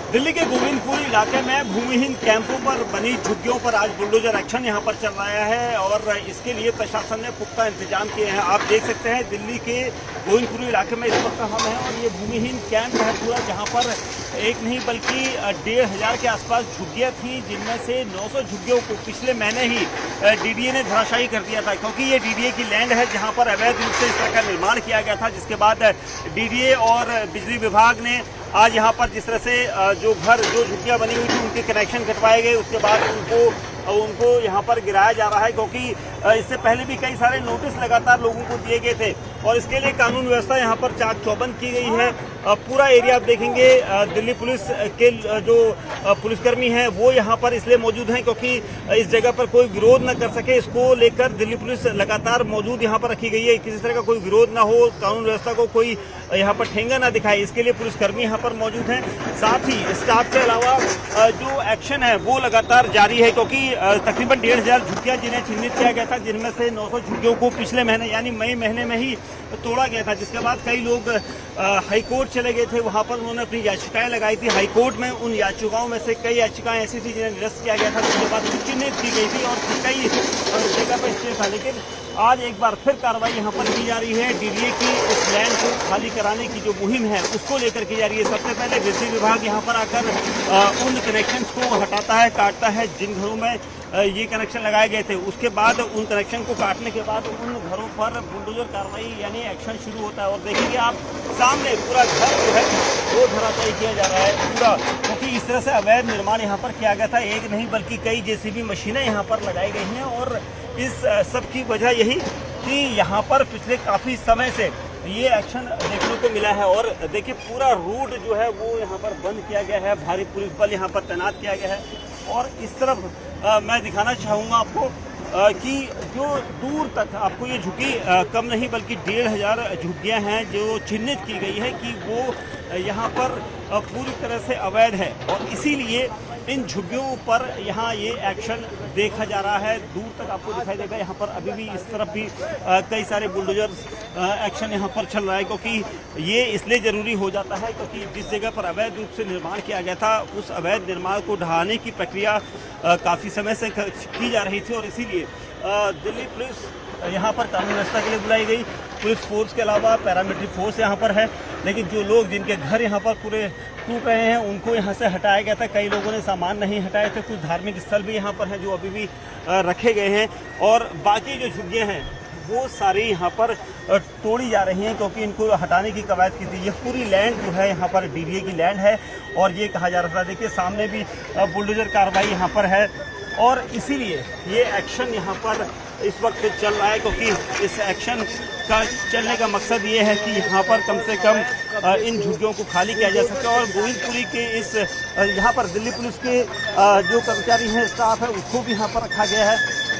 दिल्ली के गोविंदपुर इलाके में भूमिहीन कैंपों पर बनी झुग्गियों पर आज बुलडोजर एक्शन यहां पर चल रहा है और इसके लिए प्रशासन ने पुख्ता इंतजाम किए हैं। आप देख सकते हैं दिल्ली के गोविंदपुर इलाके में इस वक्त हम हैं और ये भूमिहीन कैंप है पूरा, जहां पर एक नहीं बल्कि 1500 के आसपास झुग्गियाँ थीं, जिनमें से 900 झुग्गियों को पिछले महीने ही डीडीए ने धराशायी कर दिया था, क्योंकि ये डीडीए की लैंड है जहाँ पर अवैध रूप से इस तरह का निर्माण किया गया था। जिसके बाद डीडीए और बिजली विभाग ने आज यहाँ पर जिस तरह से जो झुग्गियाँ बनी हुई थी उनके कनेक्शन कटवाए गए, उसके बाद उनको यहाँ पर गिराया जा रहा है, क्योंकि इससे पहले भी कई सारे नोटिस लगातार लोगों को दिए गए थे और इसके लिए कानून व्यवस्था यहाँ पर चाक चौबंद की गई है। पूरा एरिया आप देखेंगे, दिल्ली पुलिस के जो पुलिसकर्मी हैं वो यहाँ पर इसलिए मौजूद हैं क्योंकि इस जगह पर कोई विरोध न कर सके, इसको लेकर दिल्ली पुलिस लगातार मौजूद यहाँ पर रखी गई है। किसी तरह का कोई विरोध ना हो, कानून व्यवस्था को कोई यहाँ पर ठेंगा ना दिखाए, इसके लिए पुलिसकर्मी यहाँ पर मौजूद हैं। साथ ही स्टाफ के अलावा जो एक्शन है वो लगातार जारी है, क्योंकि तकरीबन 1500 झुग्गियाँ जिन्हें चिन्हित किया गया था, जिनमें से 900 झुग्गियों को पिछले महीने यानी मई महीने में ही तोड़ा गया था। जिसके बाद कई लोग हाईकोर्ट चले गए थे, वहाँ पर उन्होंने अपनी याचिकाएं लगाई थी। हाईकोर्ट में उन याचिकाओं में से कई याचिकाएं ऐसी थी जिन्हें निरस्त किया गया था, जिसके बाद चिन्हित की गई थी और कई जगह पर स्टे था। लेकिन आज एक बार फिर कार्रवाई यहाँ पर की जा रही है। डीडीए की इस लैंड को खाली कराने की जो मुहिम है उसको लेकर की जा रही है। सबसे पहले बिजली विभाग यहाँ पर आकर उन कनेक्शंस को हटाता है, काटता है जिन घरों में ये कनेक्शन लगाए गए थे। उसके बाद उन कनेक्शन को काटने के बाद उन घरों पर बुलडोजर कार्रवाई यानी एक्शन शुरू होता है। और देखिए आप सामने पूरा घर जो है वो धराशायी किया जा रहा है पूरा, क्योंकि इस तरह से अवैध निर्माण यहाँ पर किया गया था। एक नहीं बल्कि कई जेसीबी मशीनें यहाँ पर लगाई गई हैं और इस सब की वजह यही कि यहाँ पर पिछले काफ़ी समय से ये एक्शन देखने को मिला है। और देखिए पूरा रूट जो है वो यहाँ पर बंद किया गया है, भारी पुलिस बल यहाँ पर तैनात किया गया है। और इस तरफ मैं दिखाना चाहूँगा आपको कि जो दूर तक आपको ये झुग्गी कम नहीं बल्कि 1500 झुग्गियाँ हैं जो चिन्हित की गई है कि वो यहाँ पर पूरी तरह से अवैध है और इसीलिए इन झुग्गियों पर यहाँ ये एक्शन देखा जा रहा है। दूर तक आपको दिखाई देगा, यहाँ पर अभी भी इस तरफ भी कई सारे बुलडोजर एक्शन यहाँ पर चल रहा है, क्योंकि ये इसलिए ज़रूरी हो जाता है क्योंकि जिस जगह पर अवैध रूप से निर्माण किया गया था उस अवैध निर्माण को ढहाने की प्रक्रिया काफ़ी समय से की जा रही थी और इसीलिए दिल्ली पुलिस यहाँ पर कानून व्यवस्था के लिए बुलाई गई। पुलिस फोर्स के अलावा पैरामिलिट्री फोर्स यहाँ पर है, लेकिन जो लोग जिनके घर यहाँ पर पूरे टूट रहे हैं उनको यहाँ से हटाया गया था। कई लोगों ने सामान नहीं हटाए थे, कुछ धार्मिक स्थल भी यहाँ पर हैं जो अभी भी रखे गए हैं और बाकी जो झुग्गियाँ हैं वो सारी यहाँ पर तोड़ी जा रही हैं क्योंकि इनको हटाने की कवायद की थी। ये पूरी लैंड जो है यहाँ पर डीडीए की लैंड है और ये कहा जा रहा था। देखिए सामने भी बुलडोजर कार्रवाई यहाँ पर है और इसीलिए ये एक्शन यहाँ पर इस वक्त चल रहा है, क्योंकि इस एक्शन का चलने का मकसद ये है कि यहाँ पर कम से कम इन झुग्गियों को खाली किया जा सके। और गोविंदपुरी के इस यहाँ पर दिल्ली पुलिस के जो कर्मचारी हैं, स्टाफ है, उसको भी यहाँ पर रखा गया है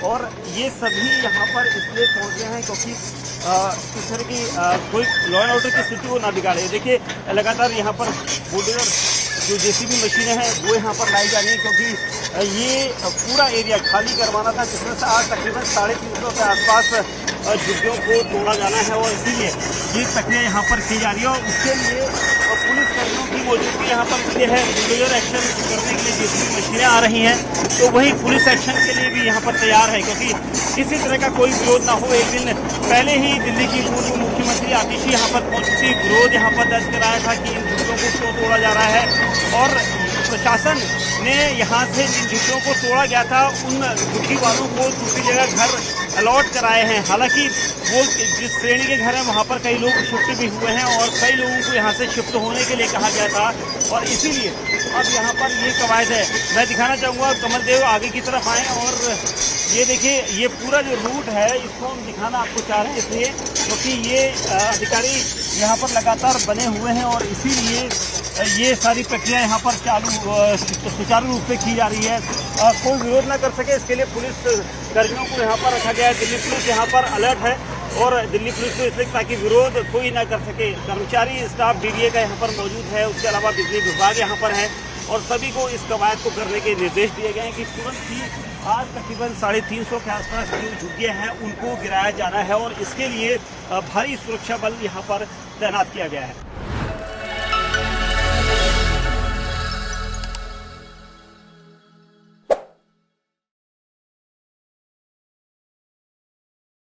और ये सभी यहाँ पर इसलिए पहुँच गए हैं क्योंकि इस तरह की कोई लॉ एंड ऑर्डर की स्थिति वो ना बिगाड़े। देखिए लगातार यहाँ पर बुलडोजर जो जेसीबी मशीनें हैं वो यहाँ पर लाई जा रही हैं, क्योंकि ये पूरा एरिया खाली करवाना था, जिसमें से आज तकरीबन 350 के आसपास झुग्गियों को तोड़ा जाना है और इसीलिए ये प्रक्रिया यहाँ पर की जा रही है। और उसके लिए पुलिसकर्मियों की मौजूदगी यहाँ पर इसलिए है, बुलडोजर एक्शन करने के लिए जेसीबी मशीनें आ रही हैं तो वही पुलिस एक्शन के लिए भी यहाँ पर तैयार है, क्योंकि किसी तरह का कोई विरोध ना हो। एक दिन पहले ही दिल्ली की पूर्व मुख्यमंत्री आतिशी यहाँ पर पहुँची थी, विरोध यहाँ पर दर्ज कराया था कि इन झुग्गियों को क्यों तोड़ा जा रहा है और प्रशासन ने यहाँ से जिन झुग्गियों को तोड़ा गया था उन झुग्गी वालों को दूसरी जगह घर अलॉट कराए हैं। हालांकि वो जिस श्रेणी के घर हैं वहाँ पर कई लोग शिफ्ट भी हुए हैं और कई लोगों को यहाँ से शिफ्ट होने के लिए कहा गया था और इसीलिए अब यहाँ पर ये कवायद है। मैं दिखाना चाहूँगा, कमल देव आगे की तरफ आएँ और ये देखिए ये पूरा जो रूट है इसको हम दिखाना आपको चाह रहे हैं इसलिए क्योंकि ये अधिकारी यहाँ पर लगातार बने हुए हैं और इसीलिए ये सारी प्रक्रिया यहाँ पर सुचारू रूप से की जा रही है। कोई विरोध ना कर सके इसके लिए पुलिस कर्मियों को यहाँ पर रखा गया है। दिल्ली पुलिस यहाँ पर अलर्ट है और दिल्ली पुलिस को इसलिए ताकि विरोध कोई ना कर सके। कर्मचारी स्टाफ डीडीए का यहाँ पर मौजूद है, उसके अलावा बिजली विभाग यहाँ पर है और सभी को इस कवायद को करने के निर्देश दिए गए हैं कि तुरंत ही आज तकरीबन 350 के आसपास जो झुग्गियाँ हैं उनको गिराया जाना है और इसके लिए भारी सुरक्षा बल यहाँ पर तैनात किया गया है।